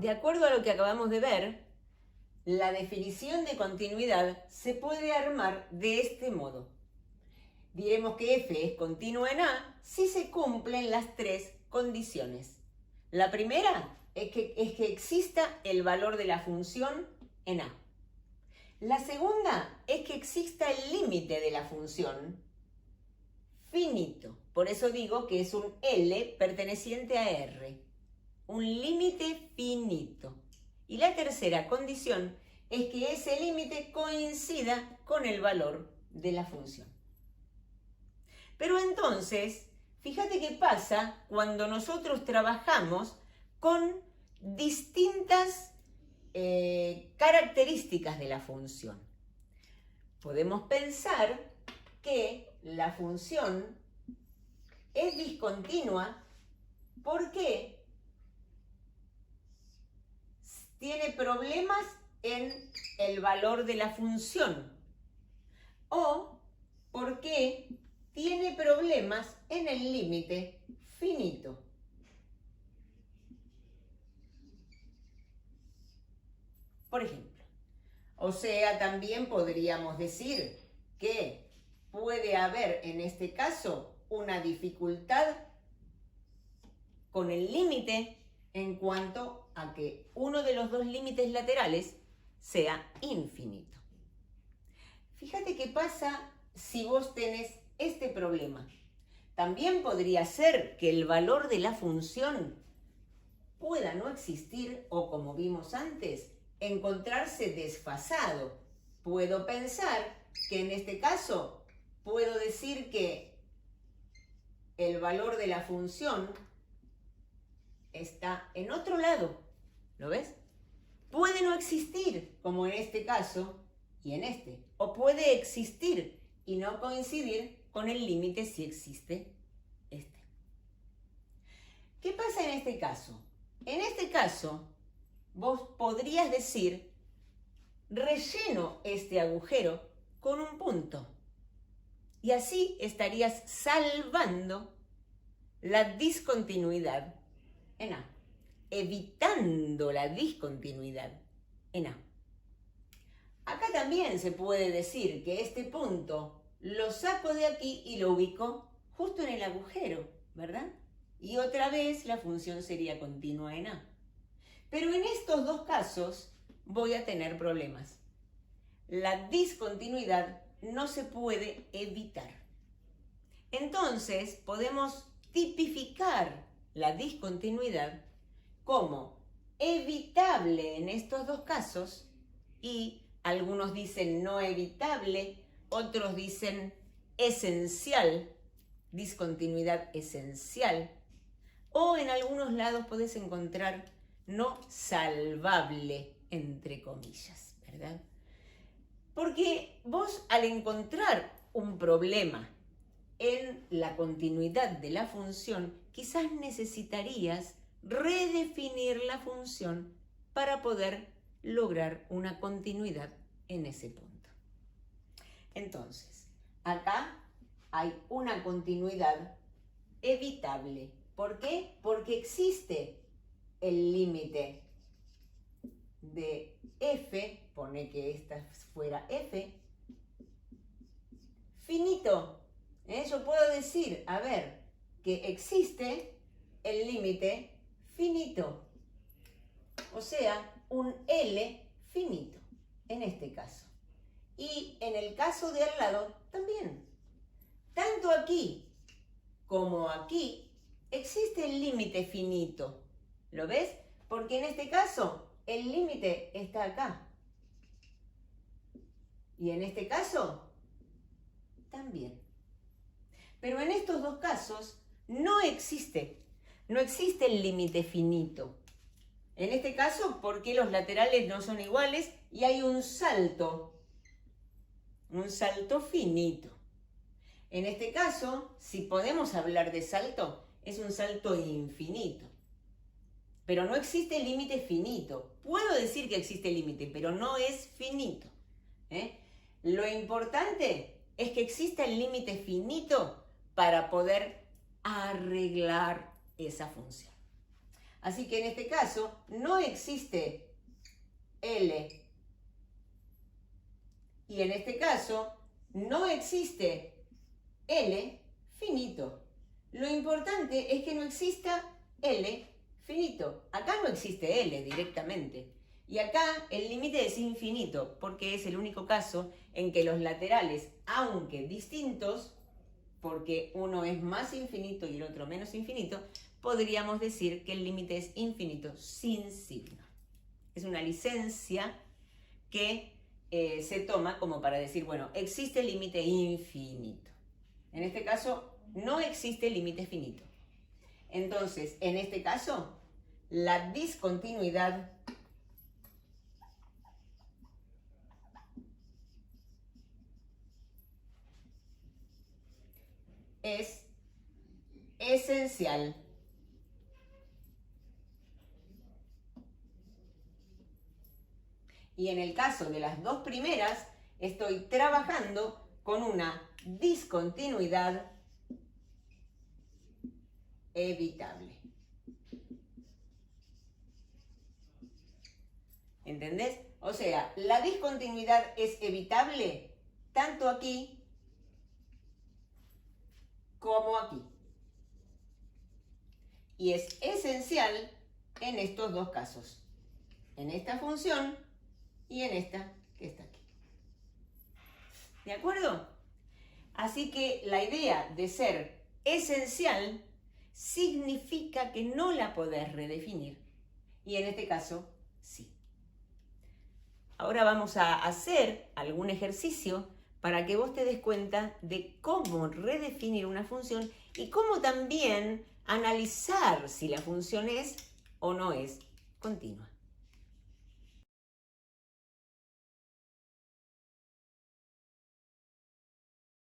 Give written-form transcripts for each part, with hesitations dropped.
de acuerdo a lo que acabamos de ver, la definición de continuidad se puede armar de este modo. Diremos que f es continua en A si se cumplen las tres condiciones. La primera es que exista el valor de la función en A. La segunda es que exista el límite de la función finito. Por eso digo que es un L perteneciente a R. Un límite finito. Y la tercera condición es que ese límite coincida con el valor de la función. Pero entonces, fíjate qué pasa cuando nosotros trabajamos con distintas características de la función. Podemos pensar que la función es discontinua porque tiene problemas en el valor de la función o porque tiene problemas en el límite finito. Por ejemplo, o sea, también podríamos decir que puede haber en este caso una dificultad con el límite en cuanto a que uno de los dos límites laterales sea infinito. Fíjate qué pasa si vos tenés este problema. También podría ser que el valor de la función pueda no existir o, como vimos antes, encontrarse desfasado. Puedo pensar que en este caso puedo decir que el valor de la función está en otro lado. ¿Lo ves? Puede no existir, como en este caso y en este. O puede existir y no coincidir con el límite si existe este. ¿Qué pasa en este caso? En este caso, vos podrías decir, relleno este agujero con un punto. Y así estarías salvando la discontinuidad en A, evitando la discontinuidad en A. Acá también se puede decir que este punto lo saco de aquí y lo ubico justo en el agujero, ¿verdad? Y otra vez la función sería continua en A. Pero en estos dos casos voy a tener problemas. La discontinuidad no se puede evitar. Entonces podemos tipificar la discontinuidad como evitable en estos dos casos y algunos dicen no evitable, otros dicen esencial, discontinuidad esencial, o en algunos lados podés encontrar no salvable, entre comillas, ¿verdad? Porque vos al encontrar un problema en la continuidad de la función, quizás necesitarías redefinir la función para poder lograr una continuidad en ese punto. Entonces, acá hay una continuidad evitable. ¿Por qué? Porque existe el límite de f, pone que esta fuera f, finito. Yo puedo decir, a ver, que existe el límite finito. O sea, un L finito, en este caso. Y en el caso de al lado, también. Tanto aquí como aquí existe el límite finito. ¿Lo ves? Porque en este caso, el límite está acá. Y en este caso, también. Pero en estos dos casos no existe el límite finito. En este caso, porque los laterales no son iguales y hay un salto finito. En este caso, si podemos hablar de salto, es un salto infinito. Pero no existe límite finito. Puedo decir que existe límite, pero no es finito. Lo importante es que exista el límite finito para poder arreglar esa función. Así que en este caso no existe L. Y en este caso no existe L finito. Lo importante es que no exista L finito. Acá no existe L directamente. Y acá el límite es infinito, porque es el único caso en que los laterales, aunque distintos, porque uno es más infinito y el otro menos infinito, podríamos decir que el límite es infinito sin signo. Es una licencia que se toma como para decir, bueno, existe límite infinito. En este caso, no existe límite finito. Entonces, en este caso, la discontinuidad es esencial. Y en el caso de las dos primeras, estoy trabajando con una discontinuidad evitable. ¿Entendés? O sea, la discontinuidad es evitable tanto aquí como aquí. Y es esencial en estos dos casos. En esta función y en esta que está aquí. ¿De acuerdo? Así que la idea de ser esencial significa que no la podés redefinir. Y en este caso, sí. Ahora vamos a hacer algún ejercicio para que vos te des cuenta de cómo redefinir una función y cómo también analizar si la función es o no es continua.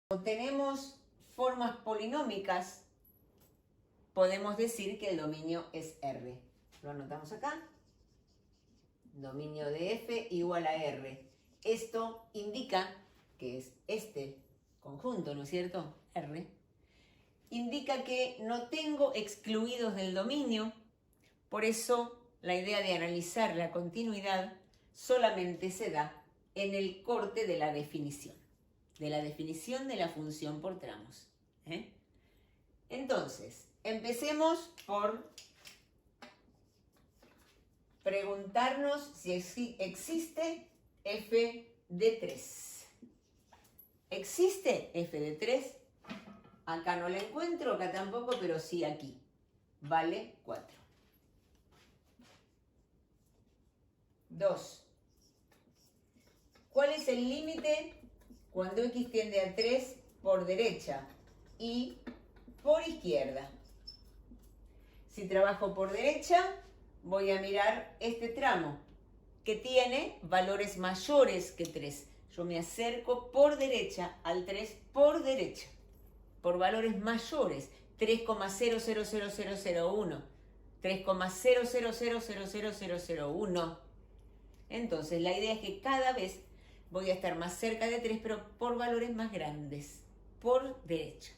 Cuando tenemos formas polinómicas, podemos decir que el dominio es R. Lo anotamos acá. Dominio de F igual a R. Esto indica que es este conjunto, ¿no es cierto? R. Indica que no tengo excluidos del dominio, por eso la idea de analizar la continuidad solamente se da en el corte de la definición de la función por tramos. Entonces, empecemos por preguntarnos si existe f de 3. ¿Existe f de 3? Acá no la encuentro, acá tampoco, pero sí aquí. Vale 4. 2. ¿Cuál es el límite cuando x tiende a 3 por derecha y por izquierda? Si trabajo por derecha, voy a mirar este tramo que tiene valores mayores que 3. Yo me acerco por derecha al 3 por derecha, por valores mayores, 3,000001, 3,00000001. Entonces, la idea es que cada vez voy a estar más cerca de 3, pero por valores más grandes, por derecha.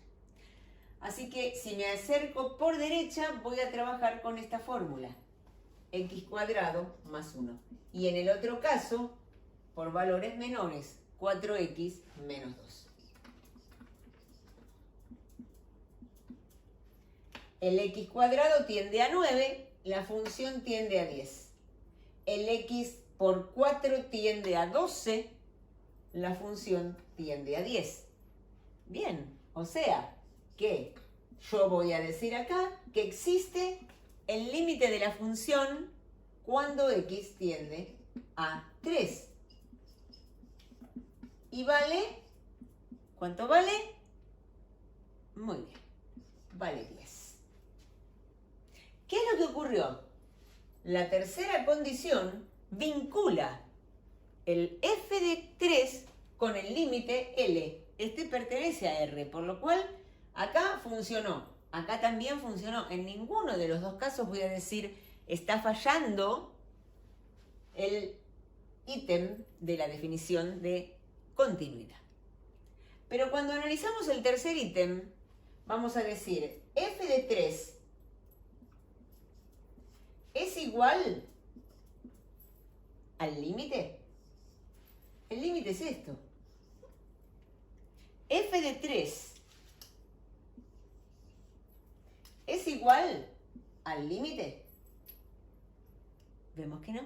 Así que si me acerco por derecha, voy a trabajar con esta fórmula, x cuadrado más 1. Y en el otro caso, por valores menores, 4x menos 2. El x cuadrado tiende a 9, la función tiende a 10. El x por 4 tiende a 12, la función tiende a 10. Bien, o sea que yo voy a decir acá que existe el límite de la función cuando x tiende a 3. Y vale, ¿cuánto vale? Muy bien, vale 10. ¿Qué es lo que ocurrió? La tercera condición vincula el f de 3 con el límite L. Este pertenece a R, por lo cual acá funcionó. Acá también funcionó. En ninguno de los dos casos voy a decir está fallando el ítem de la definición de continuidad. Pero cuando analizamos el tercer ítem, vamos a decir f de 3 es igual al límite. El límite es esto. F de 3 es igual al límite. Vemos que no.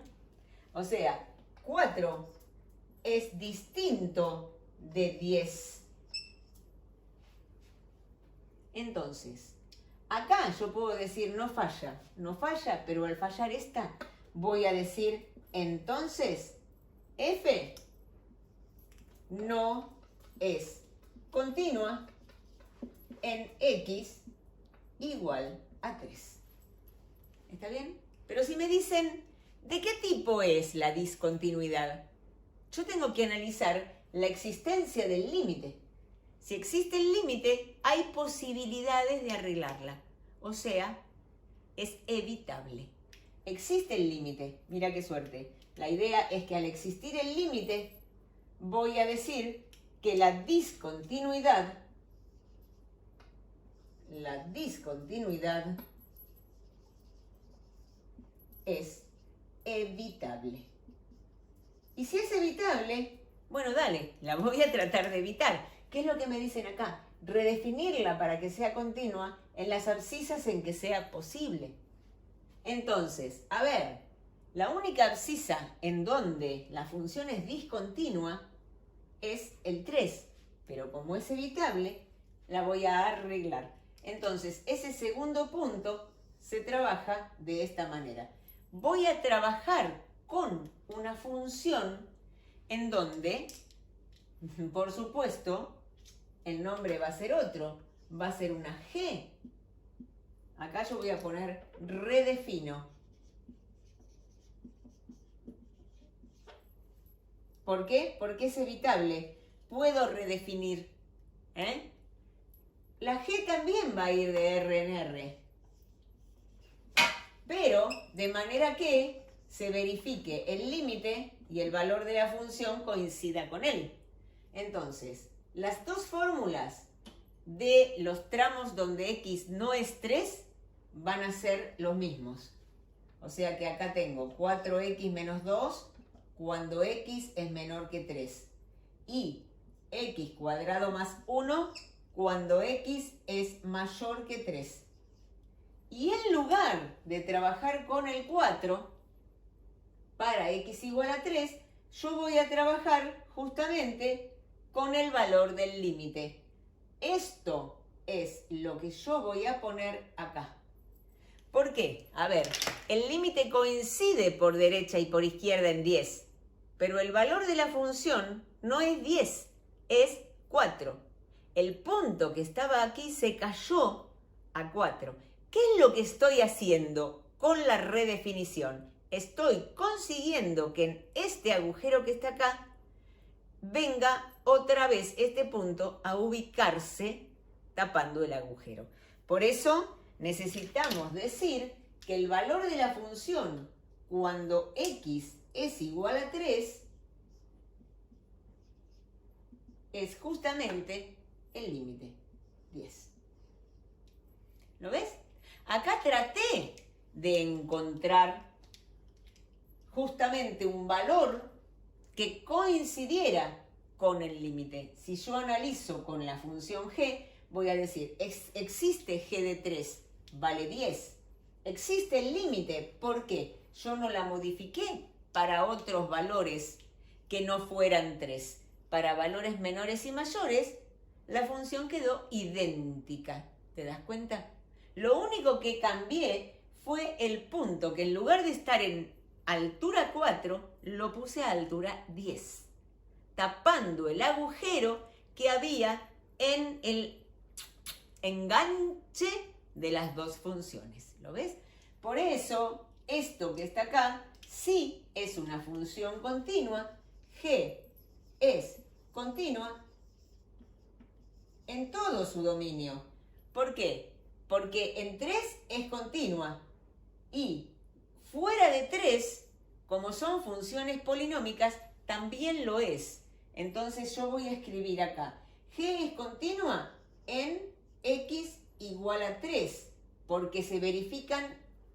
O sea, 4 es distinto de 10. Entonces, acá yo puedo decir no falla, pero al fallar esta voy a decir entonces F no es continua en X igual a 3. ¿Está bien? Pero si me dicen, ¿de qué tipo es la discontinuidad? Yo tengo que analizar la existencia del límite. Si existe el límite, hay posibilidades de arreglarla. O sea, es evitable. Existe el límite. Mira qué suerte. La idea es que al existir el límite, voy a decir que la discontinuidad es evitable. Y si es evitable, bueno, dale, la voy a tratar de evitar. ¿Qué es lo que me dicen acá? Redefinirla para que sea continua en las abscisas en que sea posible. Entonces, a ver, la única abscisa en donde la función es discontinua es el 3, pero como es evitable, la voy a arreglar. Entonces, ese segundo punto se trabaja de esta manera. Voy a trabajar con una función en donde, por supuesto, el nombre va a ser otro, va a ser una G. Acá yo voy a poner redefino. ¿Por qué? Porque es evitable. Puedo redefinir. La G también va a ir de R en R. Pero de manera que se verifique el límite y el valor de la función coincida con él. Entonces, las dos fórmulas de los tramos donde X no es 3 van a ser los mismos. O sea que acá tengo 4X menos 2 cuando X es menor que 3. Y X cuadrado más 1 cuando X es mayor que 3. Y en lugar de trabajar con el 4 para X igual a 3, yo voy a trabajar justamente con el valor del límite. Esto es lo que yo voy a poner acá. ¿Por qué? A ver, el límite coincide por derecha y por izquierda en 10, pero el valor de la función no es 10, es 4. El punto que estaba aquí se cayó a 4. ¿Qué es lo que estoy haciendo con la redefinición? Estoy consiguiendo que en este agujero que está acá venga otra vez este punto a ubicarse tapando el agujero. Por eso necesitamos decir que el valor de la función cuando X es igual a 3 es justamente el límite 10. ¿Lo ves? Acá traté de encontrar justamente un valor que coincidiera con el límite. Si yo analizo con la función g, voy a decir, existe g de 3, vale 10. Existe el límite, ¿por qué? Yo no la modifiqué para otros valores que no fueran 3. Para valores menores y mayores, la función quedó idéntica. ¿Te das cuenta? Lo único que cambié fue el punto, que en lugar de estar en altura 4, lo puse a altura 10, tapando el agujero que había en el enganche de las dos funciones. ¿Lo ves? Por eso, esto que está acá sí es una función continua. G es continua en todo su dominio. ¿Por qué? Porque en 3 es continua y fuera de 3, como son funciones polinómicas, también lo es. Entonces yo voy a escribir acá, G es continua en X igual a 3, porque se verifican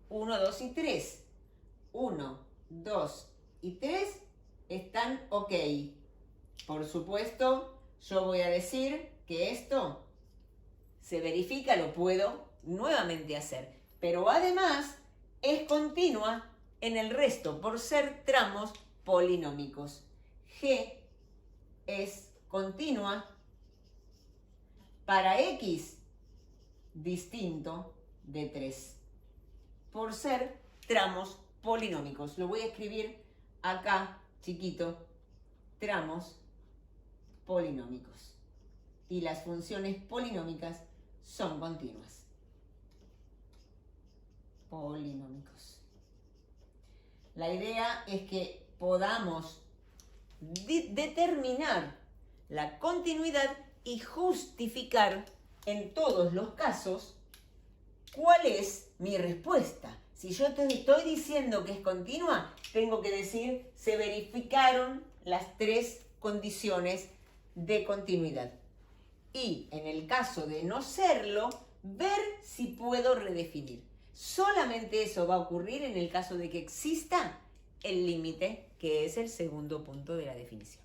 1, 2 y 3. 1, 2 y 3 están ok. Por supuesto, yo voy a decir que esto se verifica, lo puedo nuevamente hacer. Pero además es continua en el resto por ser tramos polinómicos. G es continua para X distinto de 3 por ser tramos polinómicos. Lo voy a escribir acá, chiquito, tramos polinómicos. Y las funciones polinómicas son continuas. Polinómicos. La idea es que podamos determinar la continuidad y justificar en todos los casos cuál es mi respuesta. Si yo te estoy diciendo que es continua, tengo que decir se verificaron las 3 condiciones de continuidad. Y en el caso de no serlo, ver si puedo redefinir. Solamente eso va a ocurrir en el caso de que exista el límite, que es el segundo punto de la definición.